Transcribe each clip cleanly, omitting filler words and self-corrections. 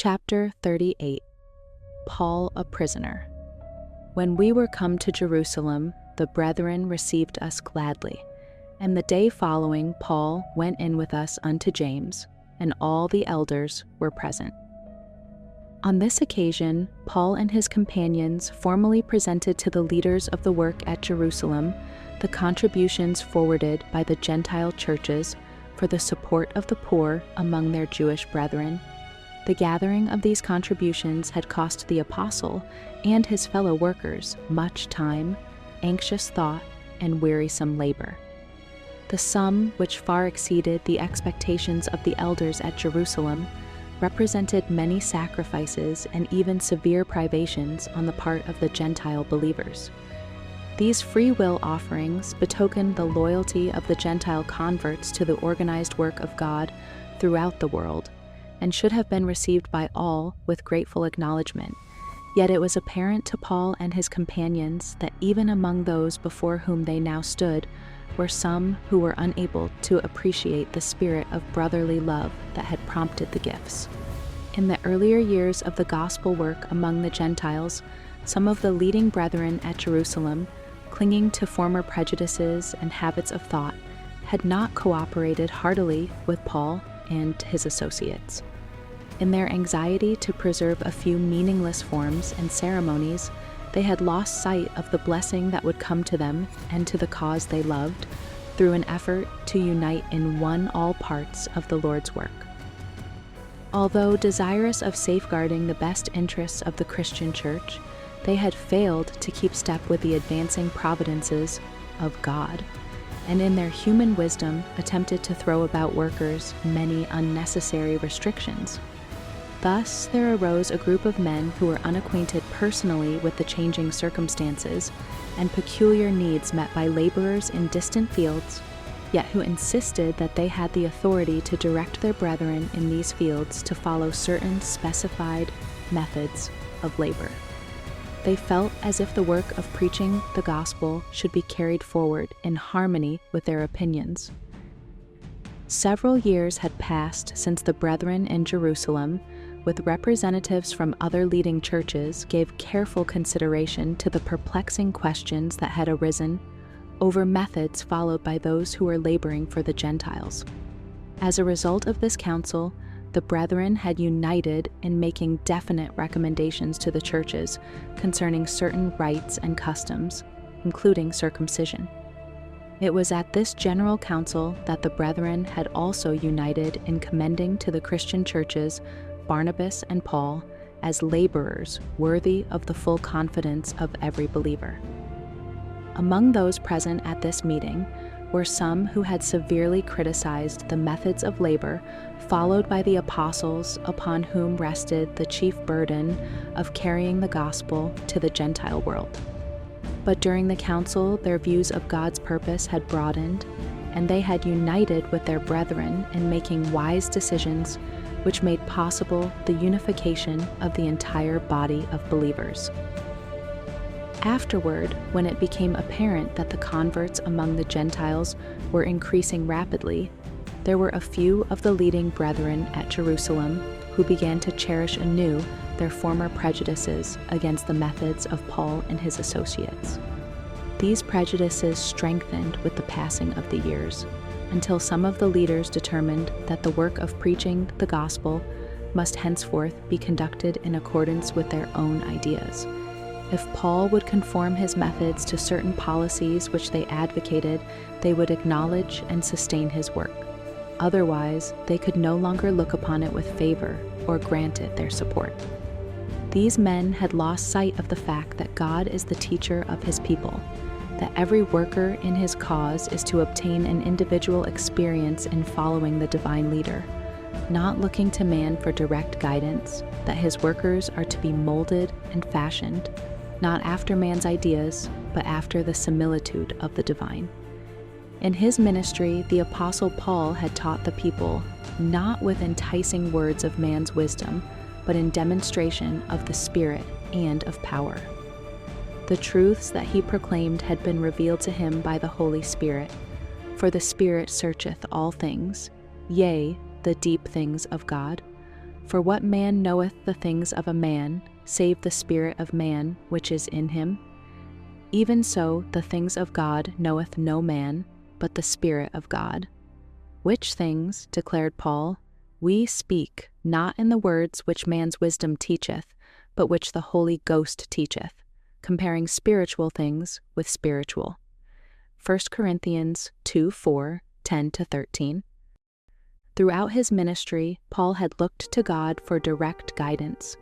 Chapter 38. Paul a prisoner. When we were come to Jerusalem, the brethren received us gladly. And the day following, Paul went in with us unto James, and all the elders were present. On this occasion, Paul and his companions formally presented to the leaders of the work at Jerusalem the contributions forwarded by the Gentile churches for the support of the poor among their Jewish brethren. The gathering of these contributions had cost the apostle and his fellow workers much time, anxious thought, and wearisome labor. The sum, which far exceeded the expectations of the elders at Jerusalem, represented many sacrifices and even severe privations on the part of the Gentile believers. These free will offerings betokened the loyalty of the Gentile converts to the organized work of God throughout the world, and should have been received by all with grateful acknowledgement. Yet it was apparent to Paul and his companions that even among those before whom they now stood were some who were unable to appreciate the spirit of brotherly love that had prompted the gifts. In the earlier years of the gospel work among the Gentiles, some of the leading brethren at Jerusalem, clinging to former prejudices and habits of thought, had not cooperated heartily with Paul and his associates. In their anxiety to preserve a few meaningless forms and ceremonies, they had lost sight of the blessing that would come to them and to the cause they loved through an effort to unite in one all parts of the Lord's work. Although desirous of safeguarding the best interests of the Christian church, they had failed to keep step with the advancing providences of God, and in their human wisdom attempted to throw about workers many unnecessary restrictions. Thus, there arose a group of men who were unacquainted personally with the changing circumstances and peculiar needs met by laborers in distant fields, yet who insisted that they had the authority to direct their brethren in these fields to follow certain specified methods of labor. They felt as if the work of preaching the gospel should be carried forward in harmony with their opinions. Several years had passed since the brethren in Jerusalem, with representatives from other leading churches, gave careful consideration to the perplexing questions that had arisen over methods followed by those who were laboring for the Gentiles. As a result of this council, the brethren had united in making definite recommendations to the churches concerning certain rites and customs, including circumcision. It was at this general council that the brethren had also united in commending to the Christian churches Barnabas and Paul as laborers worthy of the full confidence of every believer. Among those present at this meeting were some who had severely criticized the methods of labor followed by the apostles, upon whom rested the chief burden of carrying the gospel to the Gentile world. But during the council, their views of God's purpose had broadened, and they had united with their brethren in making wise decisions which made possible the unification of the entire body of believers. Afterward, when it became apparent that the converts among the Gentiles were increasing rapidly, there were a few of the leading brethren at Jerusalem who began to cherish anew their former prejudices against the methods of Paul and his associates. These prejudices strengthened with the passing of the years, until some of the leaders determined that the work of preaching the gospel must henceforth be conducted in accordance with their own ideas. If Paul would conform his methods to certain policies which they advocated, they would acknowledge and sustain his work. Otherwise, they could no longer look upon it with favor or grant it their support. These men had lost sight of the fact that God is the teacher of his people, that every worker in his cause is to obtain an individual experience in following the divine leader, not looking to man for direct guidance, that his workers are to be molded and fashioned, not after man's ideas, but after the similitude of the divine. In his ministry, the Apostle Paul had taught the people, not with enticing words of man's wisdom, but in demonstration of the Spirit and of power. The truths that he proclaimed had been revealed to him by the Holy Spirit, for the Spirit searcheth all things, yea, the deep things of God. For what man knoweth the things of a man, save the spirit of man which is in him? Even so the things of God knoweth no man, but the Spirit of God. Which things, declared Paul, we speak, not in the words which man's wisdom teacheth, but which the Holy Ghost teacheth, comparing spiritual things with spiritual. 1 Corinthians 2:4, 10-13. Throughout his ministry, Paul had looked to God for direct guidance.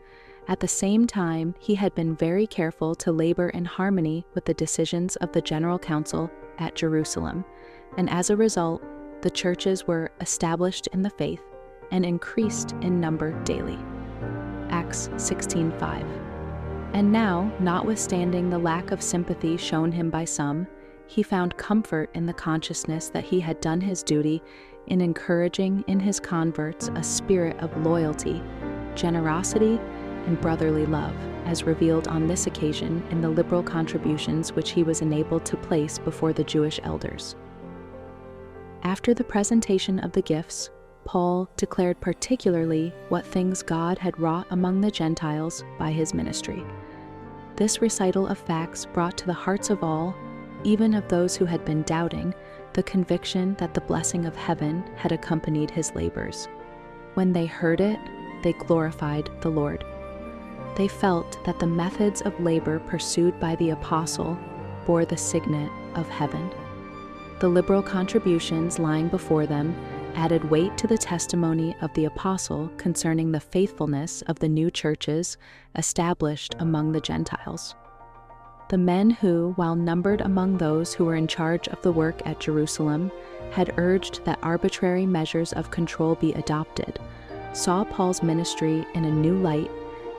At the same time, he had been very careful to labor in harmony with the decisions of the General Council at Jerusalem, and as a result, the churches were established in the faith and increased in number daily. Acts 16:5. And now, notwithstanding the lack of sympathy shown him by some, he found comfort in the consciousness that he had done his duty in encouraging in his converts a spirit of loyalty, generosity, and brotherly love, as revealed on this occasion in the liberal contributions which he was enabled to place before the Jewish elders. After the presentation of the gifts, Paul declared particularly what things God had wrought among the Gentiles by his ministry. This recital of facts brought to the hearts of all, even of those who had been doubting, the conviction that the blessing of heaven had accompanied his labors. When they heard it, they glorified the Lord. They felt that the methods of labor pursued by the apostle bore the signet of heaven. The liberal contributions lying before them added weight to the testimony of the apostle concerning the faithfulness of the new churches established among the Gentiles. The men who, while numbered among those who were in charge of the work at Jerusalem, had urged that arbitrary measures of control be adopted, saw Paul's ministry in a new light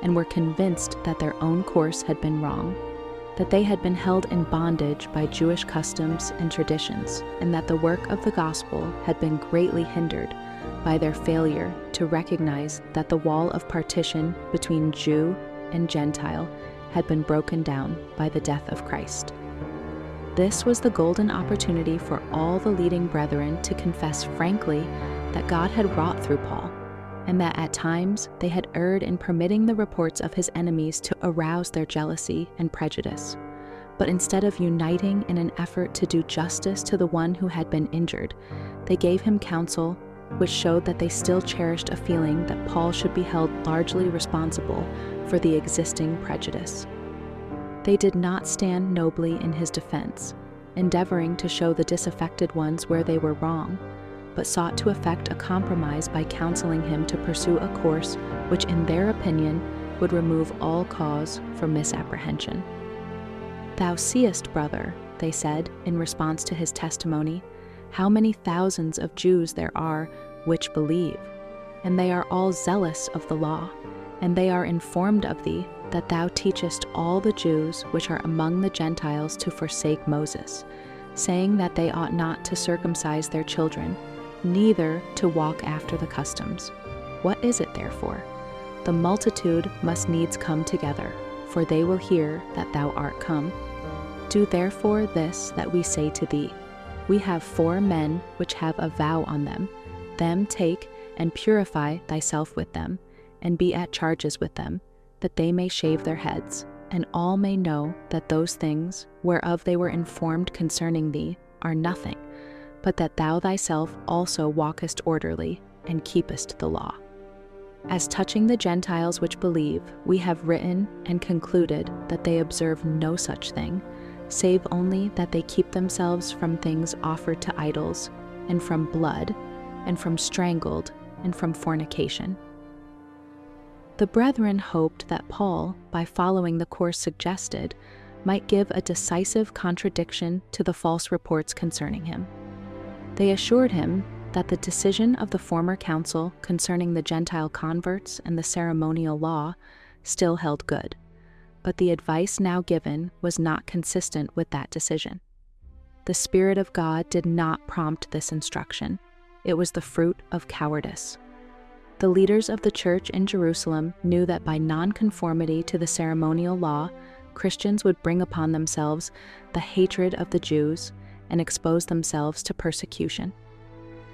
and were convinced that their own course had been wrong, that they had been held in bondage by Jewish customs and traditions, and that the work of the gospel had been greatly hindered by their failure to recognize that the wall of partition between Jew and Gentile had been broken down by the death of Christ. This was the golden opportunity for all the leading brethren to confess frankly that God had wrought through Paul, and that at times they had erred in permitting the reports of his enemies to arouse their jealousy and prejudice. But instead of uniting in an effort to do justice to the one who had been injured, they gave him counsel which showed that they still cherished a feeling that Paul should be held largely responsible for the existing prejudice. They did not stand nobly in his defense, endeavoring to show the disaffected ones where they were wrong, but sought to effect a compromise by counseling him to pursue a course which, in their opinion, would remove all cause for misapprehension. "Thou seest, brother," they said, in response to his testimony, "how many thousands of Jews there are which believe, and they are all zealous of the law, and they are informed of thee, that thou teachest all the Jews which are among the Gentiles to forsake Moses, saying that they ought not to circumcise their children, neither to walk after the customs. What is it therefore? The multitude must needs come together, for they will hear that thou art come. Do therefore this that we say to thee. We have 4 men which have a vow on them. Them take and purify thyself with them, and be at charges with them, that they may shave their heads, and all may know that those things whereof they were informed concerning thee are nothing, but that thou thyself also walkest orderly, and keepest the law. As touching the Gentiles which believe, we have written and concluded that they observe no such thing, save only that they keep themselves from things offered to idols, and from blood, and from strangled, and from fornication." The brethren hoped that Paul, by following the course suggested, might give a decisive contradiction to the false reports concerning him. They assured him that the decision of the former council concerning the Gentile converts and the ceremonial law still held good, but the advice now given was not consistent with that decision. The Spirit of God did not prompt this instruction. It was the fruit of cowardice. The leaders of the church in Jerusalem knew that by nonconformity to the ceremonial law, Christians would bring upon themselves the hatred of the Jews and expose themselves to persecution.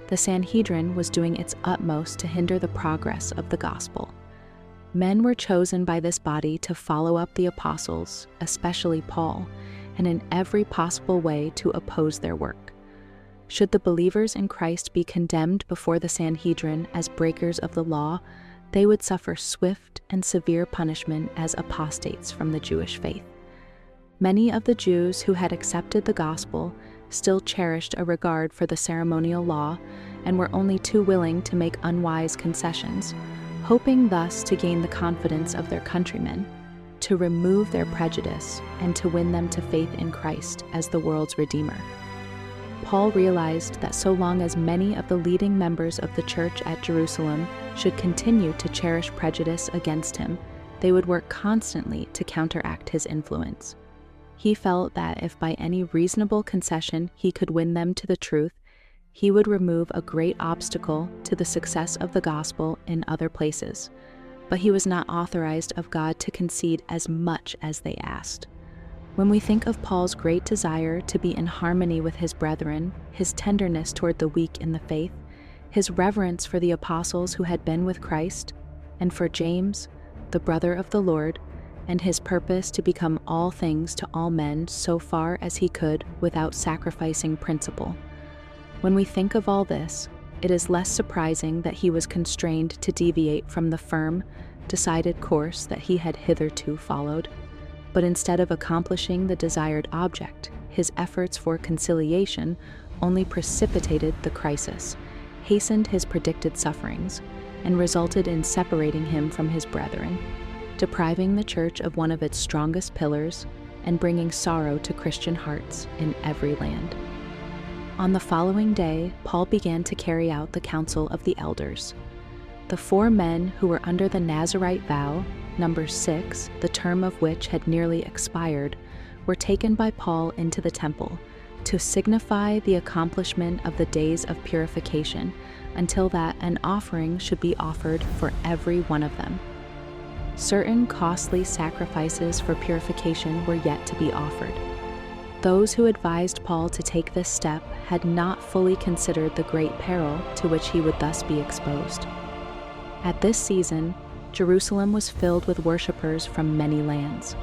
the Sanhedrin was doing its utmost to hinder the progress of the gospel. Men were chosen by this body to follow up the apostles, especially Paul, and in every possible way to oppose their work. Should the believers in Christ be condemned before the Sanhedrin as breakers of the law, they would suffer swift and severe punishment as apostates from the Jewish faith. Many of the Jews who had accepted the gospel still cherished a regard for the ceremonial law and were only too willing to make unwise concessions, hoping thus to gain the confidence of their countrymen, to remove their prejudice, and to win them to faith in Christ as the world's Redeemer. Paul realized that so long as many of the leading members of the church at Jerusalem should continue to cherish prejudice against him, they would work constantly to counteract his influence. He felt that if by any reasonable concession he could win them to the truth, he would remove a great obstacle to the success of the gospel in other places. But he was not authorized of God to concede as much as they asked. When we think of Paul's great desire to be in harmony with his brethren, his tenderness toward the weak in the faith, his reverence for the apostles who had been with Christ, and for James, the brother of the Lord, and his purpose to become all things to all men so far as he could without sacrificing principle. When we think of all this, it is less surprising that he was constrained to deviate from the firm, decided course that he had hitherto followed. But instead of accomplishing the desired object, his efforts for conciliation only precipitated the crisis, hastened his predicted sufferings, and resulted in separating him from his brethren, depriving the church of one of its strongest pillars, and bringing sorrow to Christian hearts in every land. On the following day, Paul began to carry out the counsel of the elders. The 4 men who were under the Nazirite vow, number 6, the term of which had nearly expired, were taken by Paul into the temple to signify the accomplishment of the days of purification, until that an offering should be offered for every one of them. Certain costly sacrifices for purification were yet to be offered. Those who advised Paul to take this step had not fully considered the great peril to which he would thus be exposed. At this season, Jerusalem was filled with worshippers from many lands.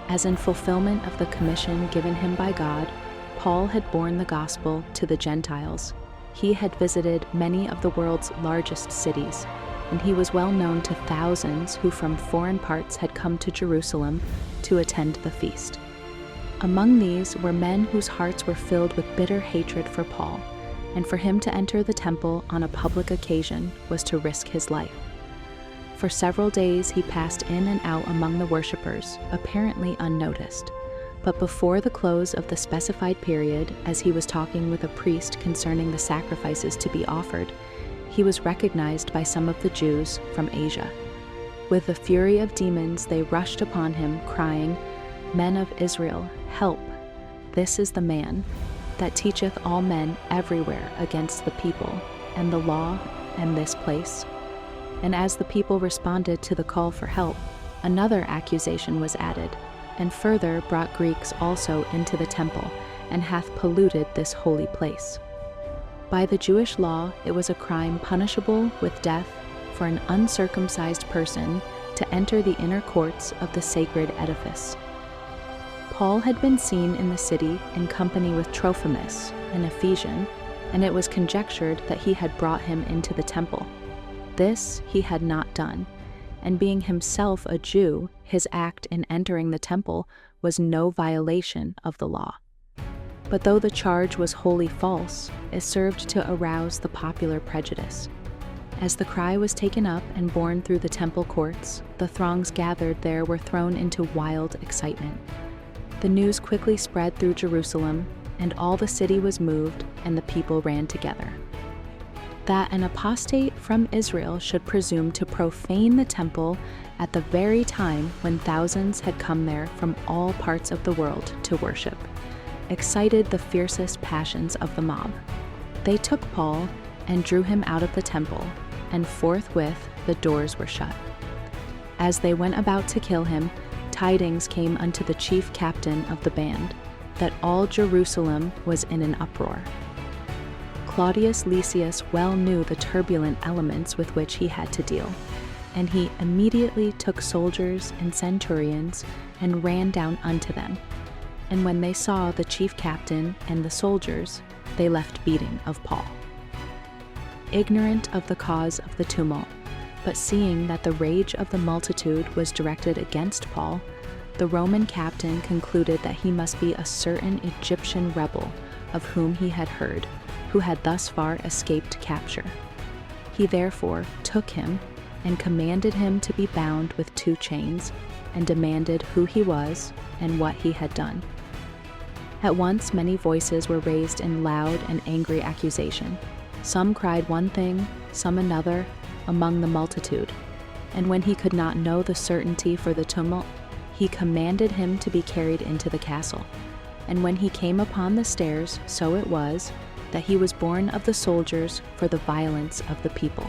As in fulfillment of the commission given him by God, Paul had borne the gospel to the Gentiles. He had visited many of the world's largest cities, and he was well known to thousands who from foreign parts had come to Jerusalem to attend the feast. Among these were men whose hearts were filled with bitter hatred for Paul, and for him to enter the temple on a public occasion was to risk his life. For several days he passed in and out among the worshippers, apparently unnoticed. But before the close of the specified period, as he was talking with a priest concerning the sacrifices to be offered, he was recognized by some of the Jews from Asia. With the fury of demons they rushed upon him, crying, "Men of Israel, help! This is the man that teacheth all men everywhere against the people, and the law, and this place." And as the people responded to the call for help, another accusation was added, and further brought Greeks also into the temple, and hath polluted this holy place. By the Jewish law, it was a crime punishable with death for an uncircumcised person to enter the inner courts of the sacred edifice. Paul had been seen in the city in company with Trophimus, an Ephesian, and it was conjectured that he had brought him into the temple. This he had not done, and being himself a Jew, his act in entering the temple was no violation of the law. But though the charge was wholly false, it served to arouse the popular prejudice. As the cry was taken up and borne through the temple courts, the throngs gathered there were thrown into wild excitement. The news quickly spread through Jerusalem, and all the city was moved, and the people ran together. That an apostate from Israel should presume to profane the temple at the very time when thousands had come there from all parts of the world to worship, excited the fiercest passions of the mob. They took Paul and drew him out of the temple, and forthwith the doors were shut. As they went about to kill him, tidings came unto the chief captain of the band that all Jerusalem was in an uproar. Claudius Lysias well knew the turbulent elements with which he had to deal, and he immediately took soldiers and centurions and ran down unto them. And when they saw the chief captain and the soldiers, they left beating of Paul. Ignorant of the cause of the tumult, but seeing that the rage of the multitude was directed against Paul, the Roman captain concluded that he must be a certain Egyptian rebel of whom he had heard, who had thus far escaped capture. He therefore took him and commanded him to be bound with 2 chains, and demanded who he was and what he had done. At once many voices were raised in loud and angry accusation. Some cried one thing, some another, among the multitude. And when he could not know the certainty for the tumult, he commanded him to be carried into the castle. And when he came upon the stairs, so it was, that he was borne of the soldiers for the violence of the people.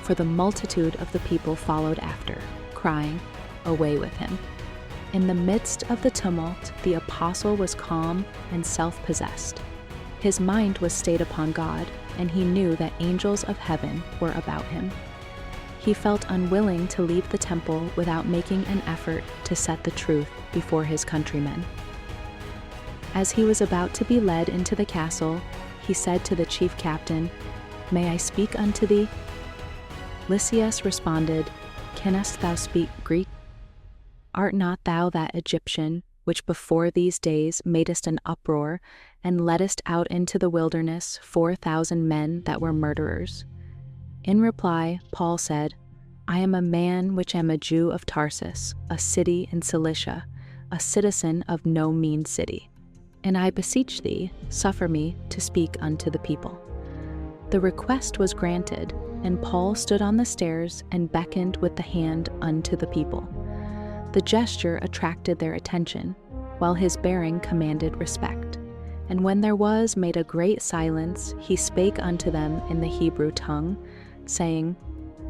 For the multitude of the people followed after, crying, "Away with him." In the midst of the tumult, the apostle was calm and self-possessed. His mind was stayed upon God, and he knew that angels of heaven were about him. He felt unwilling to leave the temple without making an effort to set the truth before his countrymen. As he was about to be led into the castle, he said to the chief captain, "May I speak unto thee?" Lysias responded, "Canst thou speak Greek? Art not thou that Egyptian, which before these days madest an uproar, and leddest out into the wilderness 4,000 men that were murderers?" In reply, Paul said, "I am a man which am a Jew of Tarsus, a city in Cilicia, a citizen of no mean city. And I beseech thee, suffer me to speak unto the people." The request was granted, and Paul stood on the stairs and beckoned with the hand unto the people. The gesture attracted their attention, while his bearing commanded respect. And when there was made a great silence, he spake unto them in the Hebrew tongue, saying,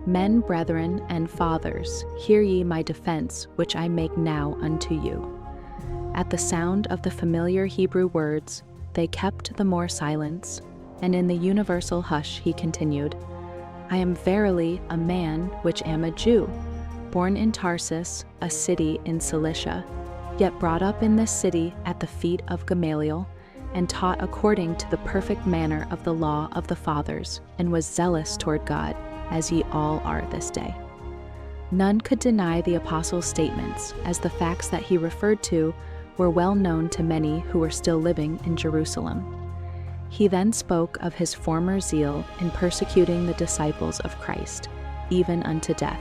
"Men, brethren, and fathers, hear ye my defense, which I make now unto you." At the sound of the familiar Hebrew words, they kept the more silence, and in the universal hush he continued, "I am verily a man which am a Jew, born in Tarsus, a city in Cilicia, yet brought up in this city at the feet of Gamaliel, and taught according to the perfect manner of the law of the fathers, and was zealous toward God, as ye all are this day." None could deny the apostle's statements, as the facts that he referred to were well known to many who were still living in Jerusalem. He then spoke of his former zeal in persecuting the disciples of Christ, even unto death,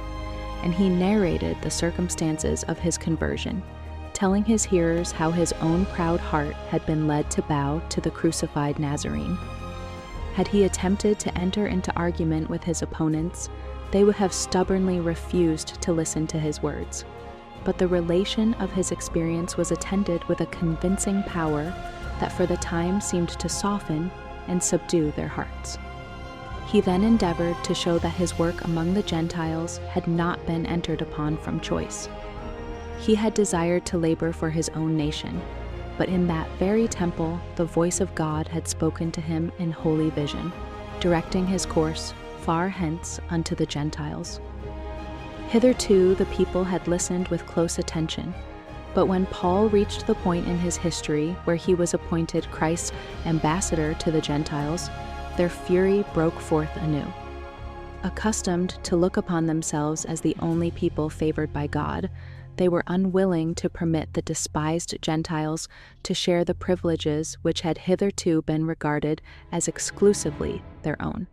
and he narrated the circumstances of his conversion, telling his hearers how his own proud heart had been led to bow to the crucified Nazarene. Had he attempted to enter into argument with his opponents, they would have stubbornly refused to listen to his words. But the relation of his experience was attended with a convincing power that for the time seemed to soften and subdue their hearts. He then endeavored to show that his work among the Gentiles had not been entered upon from choice. He had desired to labor for his own nation, but in that very temple the voice of God had spoken to him in holy vision, directing his course far hence unto the Gentiles. Hitherto the people had listened with close attention, but when Paul reached the point in his history where he was appointed Christ's ambassador to the Gentiles, their fury broke forth anew. Accustomed to look upon themselves as the only people favored by God, they were unwilling to permit the despised Gentiles to share the privileges which had hitherto been regarded as exclusively their own.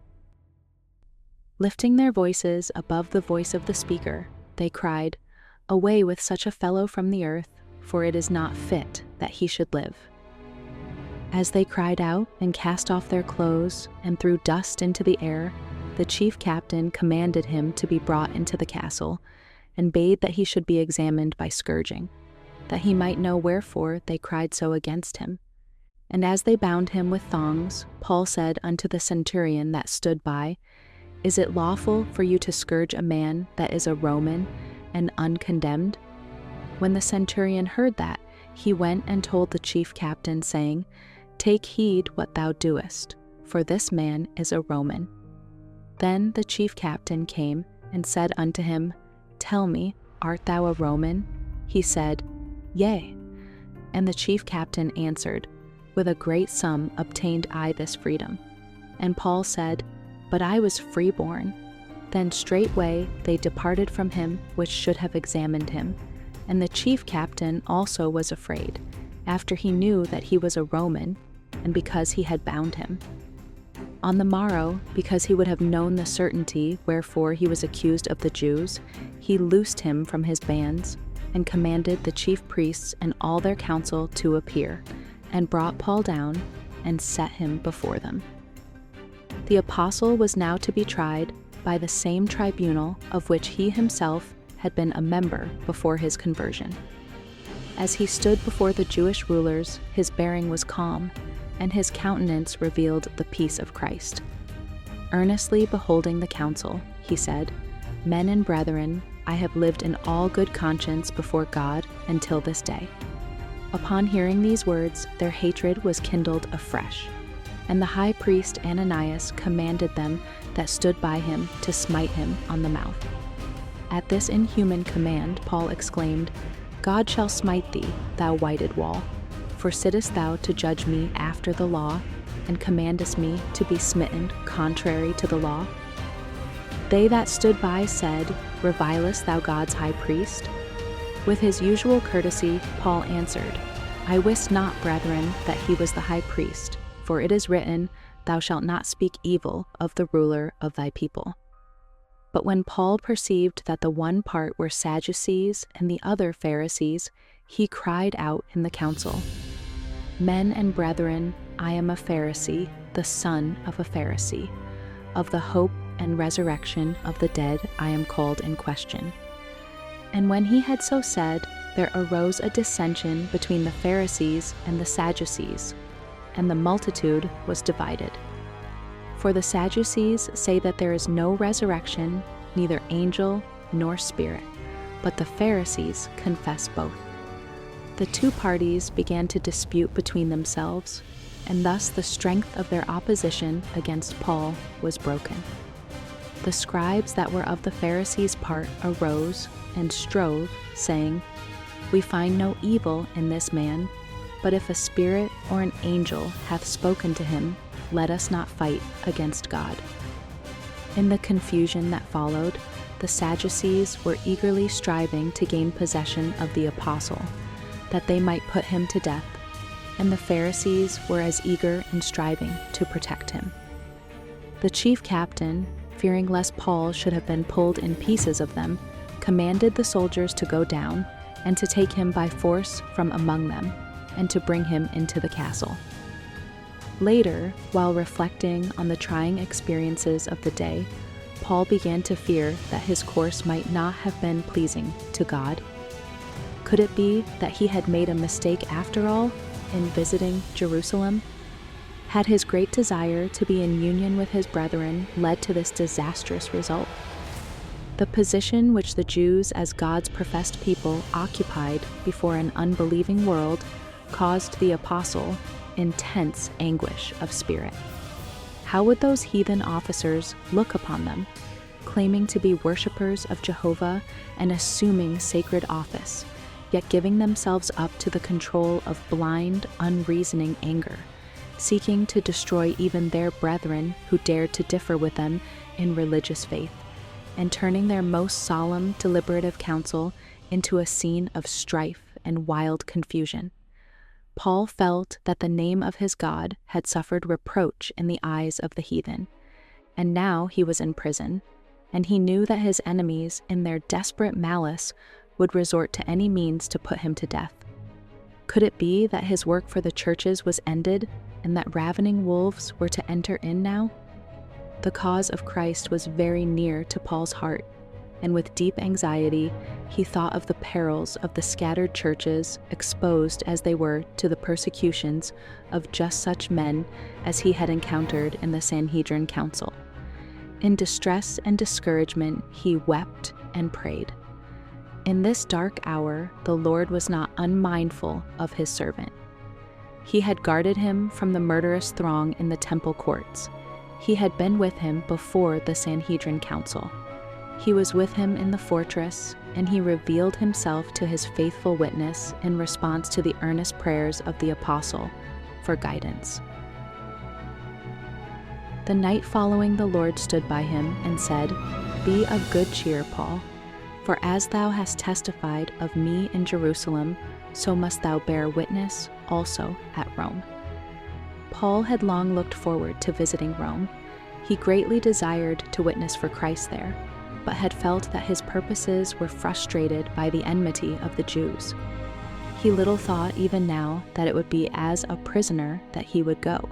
Lifting their voices above the voice of the speaker, they cried, "Away with such a fellow from the earth, for it is not fit that he should live." As they cried out and cast off their clothes and threw dust into the air, the chief captain commanded him to be brought into the castle, and bade that he should be examined by scourging, that he might know wherefore they cried so against him. And as they bound him with thongs, Paul said unto the centurion that stood by, "Is it lawful for you to scourge a man that is a Roman and uncondemned?" When the centurion heard that, he went and told the chief captain, saying, "Take heed what thou doest, for this man is a Roman." Then the chief captain came and said unto him, "Tell me, art thou a Roman?" He said, "Yea." And the chief captain answered, "With a great sum obtained I this freedom." And Paul said, "But I was freeborn." Then straightway they departed from him which should have examined him. And the chief captain also was afraid, after he knew that he was a Roman, and because he had bound him. On the morrow, because he would have known the certainty wherefore he was accused of the Jews, he loosed him from his bands, and commanded the chief priests and all their council to appear, and brought Paul down, and set him before them. The apostle was now to be tried by the same tribunal of which he himself had been a member before his conversion. As he stood before the Jewish rulers, his bearing was calm, and his countenance revealed the peace of Christ. Earnestly beholding the council, he said, "Men and brethren, I have lived in all good conscience before God until this day." Upon hearing these words, their hatred was kindled afresh. And the high priest Ananias commanded them that stood by him to smite him on the mouth. At this inhuman command, Paul exclaimed, "God shall smite thee, thou whited wall. For sittest thou to judge me after the law, and commandest me to be smitten contrary to the law?" They that stood by said, "Revilest thou God's high priest?" With his usual courtesy, Paul answered, "I wist not, brethren, that he was the high priest, for it is written, Thou shalt not speak evil of the ruler of thy people." But when Paul perceived that the one part were Sadducees and the other Pharisees, he cried out in the council, "Men and brethren, I am a Pharisee, the son of a Pharisee. Of the hope and resurrection of the dead I am called in question." And when he had so said, there arose a dissension between the Pharisees and the Sadducees, and the multitude was divided. For the Sadducees say that there is no resurrection, neither angel nor spirit, but the Pharisees confess both. The two parties began to dispute between themselves, and thus the strength of their opposition against Paul was broken. The scribes that were of the Pharisees' part arose and strove, saying, "We find no evil in this man, but if a spirit or an angel hath spoken to him, let us not fight against God." In the confusion that followed, the Sadducees were eagerly striving to gain possession of the apostle, that they might put him to death, and the Pharisees were as eager in striving to protect him. The chief captain, fearing lest Paul should have been pulled in pieces of them, commanded the soldiers to go down and to take him by force from among them, and to bring him into the castle. Later, while reflecting on the trying experiences of the day, Paul began to fear that his course might not have been pleasing to God. Could it be that he had made a mistake after all in visiting Jerusalem? Had his great desire to be in union with his brethren led to this disastrous result? The position which the Jews as God's professed people occupied before an unbelieving world caused the apostle intense anguish of spirit. How would those heathen officers look upon them, claiming to be worshippers of Jehovah and assuming sacred office, yet giving themselves up to the control of blind, unreasoning anger, seeking to destroy even their brethren who dared to differ with them in religious faith, and turning their most solemn deliberative council into a scene of strife and wild confusion? Paul felt that the name of his God had suffered reproach in the eyes of the heathen, and now he was in prison, and he knew that his enemies, in their desperate malice, would resort to any means to put him to death. Could it be that his work for the churches was ended, and that ravening wolves were to enter in now? The cause of Christ was very near to Paul's heart, and with deep anxiety, he thought of the perils of the scattered churches, exposed as they were to the persecutions of just such men as he had encountered in the Sanhedrin council. In distress and discouragement, he wept and prayed. In this dark hour, the Lord was not unmindful of his servant. He had guarded him from the murderous throng in the temple courts. He had been with him before the Sanhedrin council. He was with him in the fortress, and he revealed himself to his faithful witness in response to the earnest prayers of the apostle for guidance. The night following, the Lord stood by him and said, "Be of good cheer, Paul, for as thou hast testified of me in Jerusalem, so must thou bear witness also at Rome." Paul had long looked forward to visiting Rome. He greatly desired to witness for Christ there, but had felt that his purposes were frustrated by the enmity of the Jews. He little thought even now that it would be as a prisoner that he would go.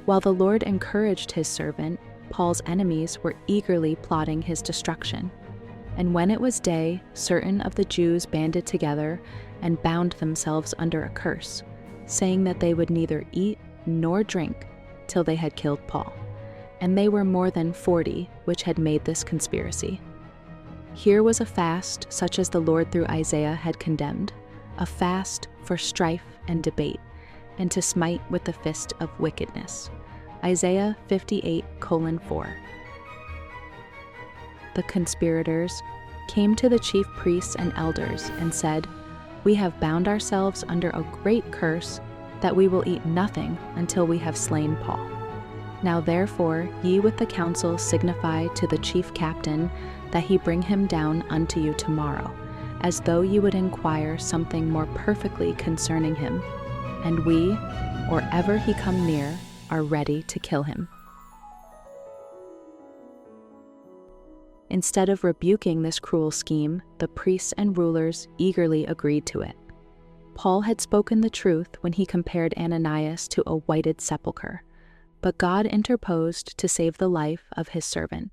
While the Lord encouraged his servant, Paul's enemies were eagerly plotting his destruction. And when it was day, certain of the Jews banded together and bound themselves under a curse, saying that they would neither eat nor drink till they had killed Paul. And they were more than 40 which had made this conspiracy. Here was a fast such as the Lord through Isaiah had condemned, a fast for strife and debate, and to smite with the fist of wickedness. Isaiah 58:4. The conspirators came to the chief priests and elders and said, "We have bound ourselves under a great curse that we will eat nothing until we have slain Paul. Now therefore ye with the council signify to the chief captain that he bring him down unto you tomorrow, as though ye would inquire something more perfectly concerning him. And we, or ever he come near, are ready to kill him." Instead of rebuking this cruel scheme, the priests and rulers eagerly agreed to it. Paul had spoken the truth when he compared Ananias to a whited sepulchre, but God interposed to save the life of his servant.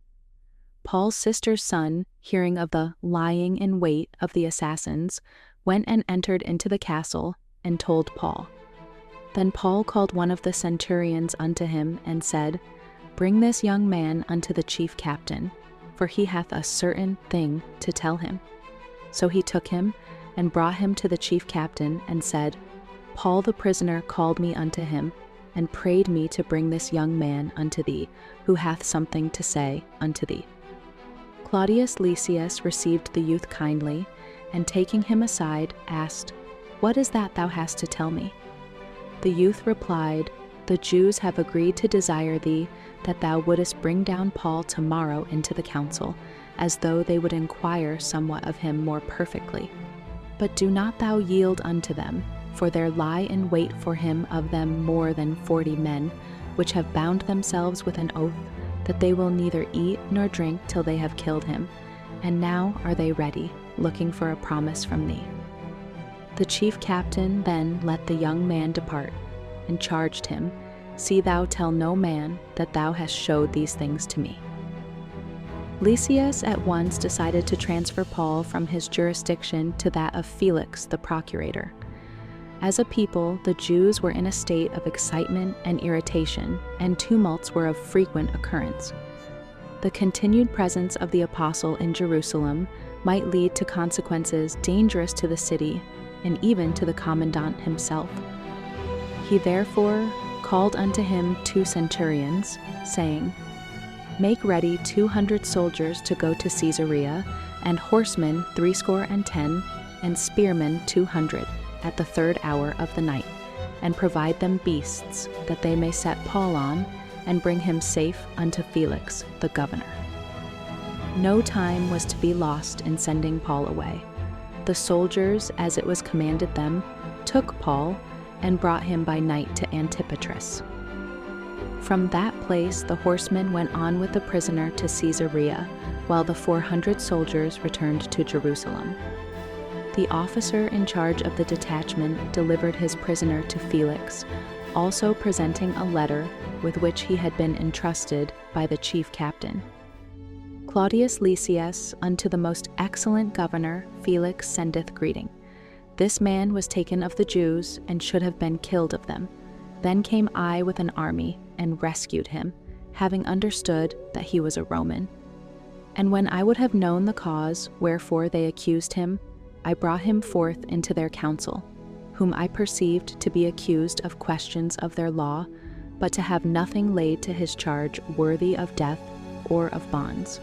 Paul's sister's son, hearing of the lying in wait of the assassins, went and entered into the castle and told Paul. Then Paul called one of the centurions unto him and said, "Bring this young man unto the chief captain, for he hath a certain thing to tell him." So he took him and brought him to the chief captain and said, "Paul the prisoner called me unto him, and prayed me to bring this young man unto thee, who hath something to say unto thee." Claudius Lysias received the youth kindly, and taking him aside, asked, "What is that thou hast to tell me?" The youth replied, "The Jews have agreed to desire thee that thou wouldest bring down Paul tomorrow into the council, as though they would inquire somewhat of him more perfectly. But do not thou yield unto them, for there lie in wait for him of them more than 40 men, which have bound themselves with an oath that they will neither eat nor drink till they have killed him, and now are they ready, looking for a promise from thee." The chief captain then let the young man depart, and charged him, "See thou tell no man that thou hast showed these things to me." Lysias at once decided to transfer Paul from his jurisdiction to that of Felix the procurator. As a people, the Jews were in a state of excitement and irritation, and tumults were of frequent occurrence. The continued presence of the apostle in Jerusalem might lead to consequences dangerous to the city and even to the commandant himself. He therefore called unto him 2 centurions, saying, "Make ready 200 soldiers to go to Caesarea, and horsemen 70, and spearmen 200, at the 3rd hour of the night, and provide them beasts, that they may set Paul on, and bring him safe unto Felix the governor." No time was to be lost in sending Paul away. The soldiers, as it was commanded them, took Paul and brought him by night to Antipatris. From that place the horsemen went on with the prisoner to Caesarea, while the 400 soldiers returned to Jerusalem. The officer in charge of the detachment delivered his prisoner to Felix, also presenting a letter with which he had been entrusted by the chief captain. Claudius Lysias, unto the most excellent governor Felix sendeth greeting. This man was taken of the Jews, and should have been killed of them. Then came I with an army, and rescued him, having understood that he was a Roman. And when I would have known the cause wherefore they accused him, I brought him forth into their council, whom I perceived to be accused of questions of their law, but to have nothing laid to his charge worthy of death or of bonds.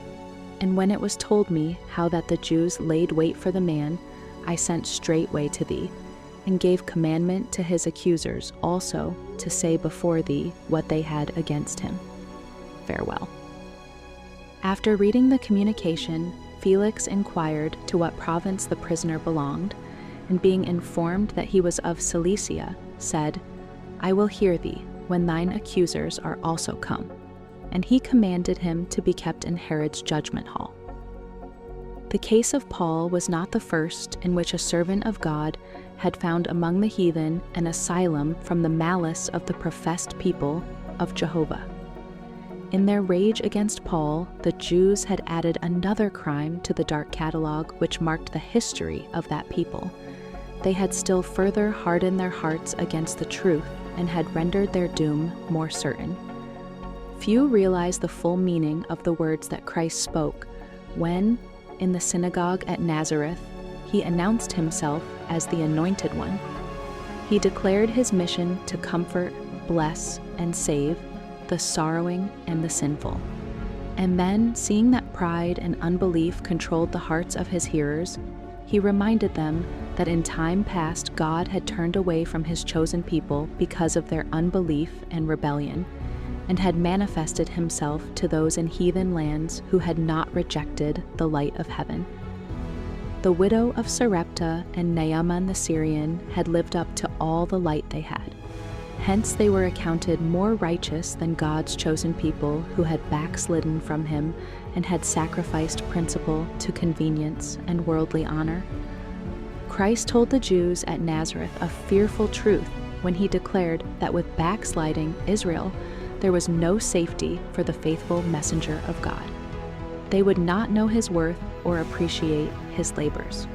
And when it was told me how that the Jews laid wait for the man, I sent straightway to thee, and gave commandment to his accusers also to say before thee what they had against him. Farewell. After reading the communication, Felix inquired to what province the prisoner belonged, and being informed that he was of Cilicia, said, I will hear thee when thine accusers are also come. And he commanded him to be kept in Herod's judgment hall. The case of Paul was not the first in which a servant of God had found among the heathen an asylum from the malice of the professed people of Jehovah. In their rage against Paul, the Jews had added another crime to the dark catalogue which marked the history of that people. They had still further hardened their hearts against the truth and had rendered their doom more certain. Few realize the full meaning of the words that Christ spoke when, in the synagogue at Nazareth, he announced himself as the Anointed One. He declared his mission to comfort, bless, and save the sorrowing and the sinful. And then, seeing that pride and unbelief controlled the hearts of his hearers, he reminded them that in time past God had turned away from his chosen people because of their unbelief and rebellion, and had manifested himself to those in heathen lands who had not rejected the light of heaven. The widow of Sarepta and Naaman the Syrian had lived up to all the light they had. Hence they were accounted more righteous than God's chosen people who had backslidden from him and had sacrificed principle to convenience and worldly honor. Christ told the Jews at Nazareth a fearful truth when he declared that with backsliding Israel, there was no safety for the faithful messenger of God. They would not know his worth or appreciate his labors.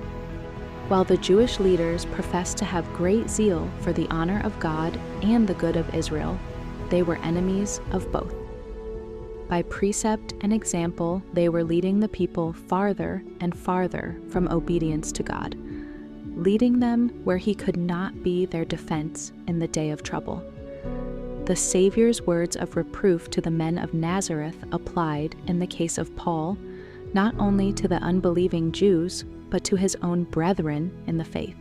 While the Jewish leaders professed to have great zeal for the honor of God and the good of Israel, they were enemies of both. By precept and example, they were leading the people farther and farther from obedience to God, leading them where he could not be their defense in the day of trouble. The Savior's words of reproof to the men of Nazareth applied, in the case of Paul, not only to the unbelieving Jews, but to his own brethren in the faith.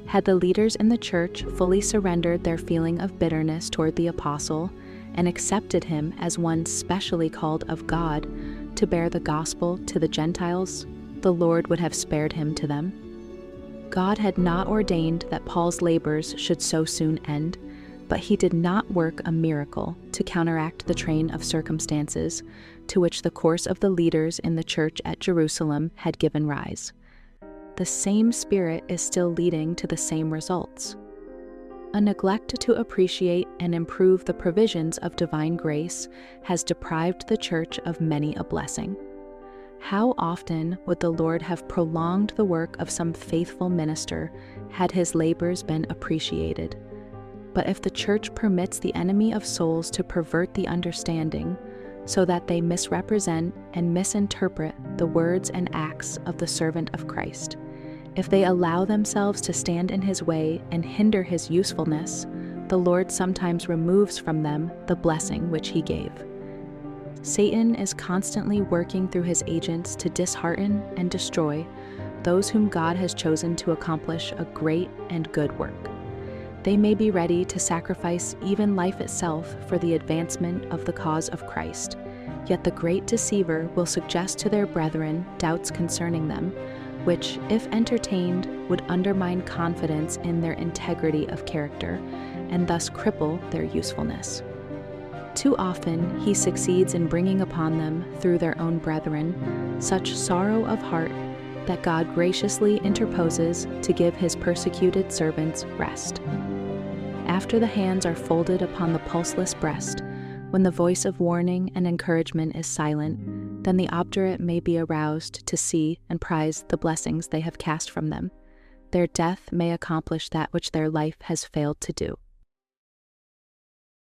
Had the leaders in the church fully surrendered their feeling of bitterness toward the apostle and accepted him as one specially called of God to bear the gospel to the Gentiles, the Lord would have spared him to them. God had not ordained that Paul's labors should so soon end, but he did not work a miracle to counteract the train of circumstances to which the course of the leaders in the church at Jerusalem had given rise. The same Spirit is still leading to the same results. A neglect to appreciate and improve the provisions of divine grace has deprived the church of many a blessing. How often would the Lord have prolonged the work of some faithful minister had his labors been appreciated? But if the church permits the enemy of souls to pervert the understanding, so that they misrepresent and misinterpret the words and acts of the servant of Christ, if they allow themselves to stand in his way and hinder his usefulness, the Lord sometimes removes from them the blessing which he gave. Satan is constantly working through his agents to dishearten and destroy those whom God has chosen to accomplish a great and good work. They may be ready to sacrifice even life itself for the advancement of the cause of Christ, yet the great deceiver will suggest to their brethren doubts concerning them, which, if entertained, would undermine confidence in their integrity of character, and thus cripple their usefulness. Too often he succeeds in bringing upon them, through their own brethren, such sorrow of heart that God graciously interposes to give his persecuted servants rest. After the hands are folded upon the pulseless breast, when the voice of warning and encouragement is silent, then the obdurate may be aroused to see and prize the blessings they have cast from them. Their death may accomplish that which their life has failed to do.